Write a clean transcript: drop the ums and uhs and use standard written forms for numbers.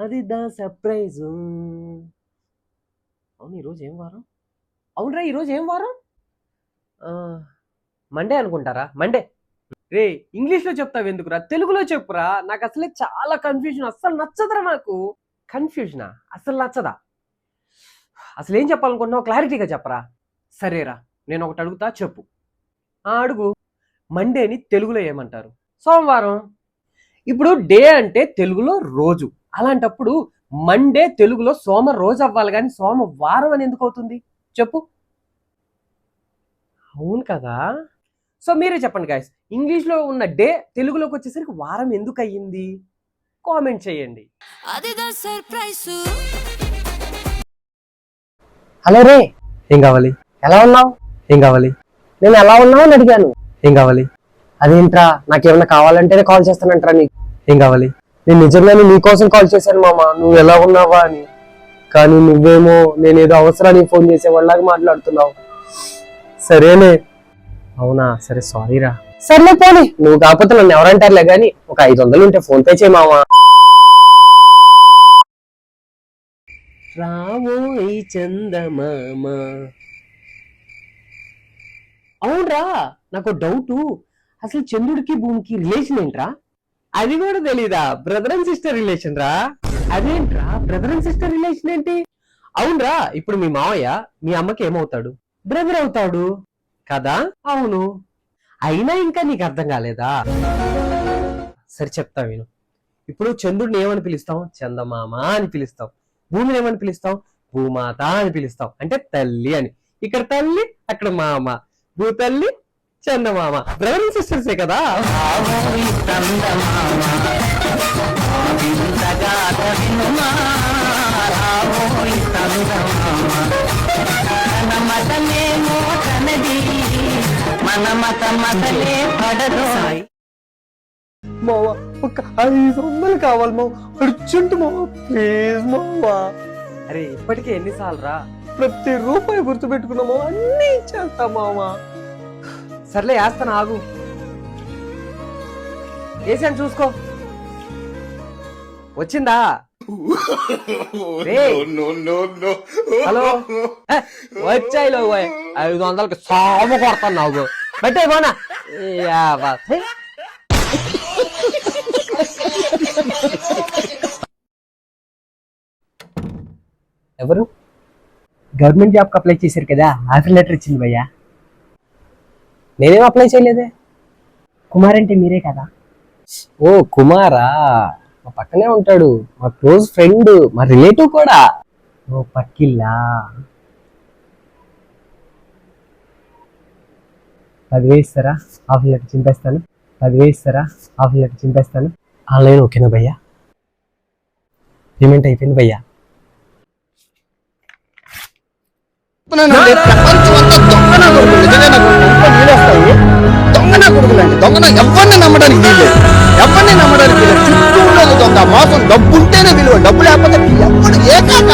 అది దా సర్ప్రైజు. అవును ఈరోజు ఏం వారం? అవునరా ఈరోజు ఏం వారం? మండే అనుకుంటారా? మండే. రే ఇంగ్లీష్లో చెప్తావు ఎందుకురా, తెలుగులో చెప్పురా. నాకు అసలే చాలా కన్ఫ్యూజన్, అస్సలు నచ్చదురా నాకు. కన్ఫ్యూజనా? అసలు నచ్చదా? అసలు ఏం చెప్పాలనుకుంటున్నావు క్లారిటీగా చెప్పరా. సరేరా నేను ఒకటి అడుగుతా, చెప్పు. అడుగు. మండేని తెలుగులో ఏమంటారు? సోమవారం. ఇప్పుడు డే అంటే తెలుగులో రోజు, అలాంటప్పుడు మండే తెలుగులో సోమ రోజు అవ్వాలి కానీ సోమవారం అని ఎందుకు అవుతుంది చెప్పు. అవును కదా. సో మీరే చెప్పండి గాయస్, ఇంగ్లీష్లో ఉన్న డే తెలుగులోకి వచ్చేసరికి వారం ఎందుకు అయ్యింది? కామెంట్ చేయండి. హలో రే, ఏం కావాలి? ఎలా ఉన్నావు? ఏం కావాలి? నేను ఎలా ఉన్నావు అని అడిగాను. ఏం కావాలి? అదేంట్రా, నాకేమన్నా కావాలంటేనే కాల్ చేస్తానంటరా నీకు. ఏం కావాలి? నేను నిజంగానే నీకోసం కాల్ చేశాను మామ, నువ్వు ఎలా ఉన్నావా అని. కానీ నువ్వేమో నేనేదో అవసరానికి ఫోన్ చేసేవాళ్ళలాగా మాట్లాడుతున్నావు. సరేలే. అవునా, సరే సారీరా. సర్లే పోనీ, నువ్వు కాకపోతే నన్ను ఎవరంటారులే కానీ ఒక 500 ఉంటే ఫోన్ పే చేయి మామ. రావోయ్ చందమామ. అవునరా, నాకు డౌట్, అసలు చంద్రుడికి భూమికి రిలేషన్ ఏంట్రా? అది కూడా తెలీదా? బ్రదర్ అండ్ సిస్టర్ రిలేషన్ రా. అదేంట్రా బ్రదర్ అండ్ సిస్టర్ రిలేషన్ ఏంటి? అవునరా, ఇప్పుడు మీ మావయ్య మీ అమ్మకి ఏమవుతాడు? బ్రదర్ అవుతాడు కదా. అవును. అయినా ఇంకా నీకు అర్థం కాలేదా? సరే చెప్తా విను. ఇప్పుడు చంద్రుడిని ఏమని పిలుస్తాం? చందమామ అని పిలుస్తాం. భూమిని ఏమని పిలుస్తాం? భూమాత అని పిలుస్తాం, అంటే తల్లి అని. ఇక్కడ తల్లి, అక్కడ మామ. భూతల్లి, చందమామ, బ్రదర్ అండ్ సిస్టర్సే కదా. మావా ఒక 500 కావాలి మావ, అర్జెంట్ మావ, ప్లీజ్ మావా. అరే ఇప్పటికే ఎన్నిసార్లు రా, ప్రతి రూపాయి గుర్తు పెట్టుకున్నా మావ, అన్ని ఇచ్చేస్తా మావా. సర్లే వేస్తాను, ఆగు. వేసాను చూసుకో. వచ్చిందా? హలో, వచ్చాయిలో 500కి సాము కొడతాను నాకు. పెట్టే పోనా. ఎవరు? గవర్నమెంట్ జాబ్కి అప్లై చేశారు కదా, ఆఫర్ లెటర్ ఇచ్చింది భయ్యా. నేనేం అప్లై చేయలేదే. కుమార్ అంటే మీరే కదా? ఓ కుమారా, మా పక్కనే ఉంటాడు, మా క్లోజ్ ఫ్రెండ్, మా రిలేటివ్ కూడా. ఓ పక్కిల్లా. 10,000 ఇస్తారా? Offer letter చింపేస్తాను. 10,000 ఇస్తారా? Offer letter చింపేస్తాను. ఆన్లైన్ ఓకేనా భయ్యా? పేమెంట్ అయిపోయింది భయ్యా. దొంగన ఎవరిని నమ్మడానికి వీల్లేదు, ఎవరిని నమ్మడానికి వీలేదు. చుట్టూ ఉండదు దొంగ, మోసం. డబ్బు ఉంటేనే విలువ, డబ్బు లేకపోతే ఎవరు ఏ కాక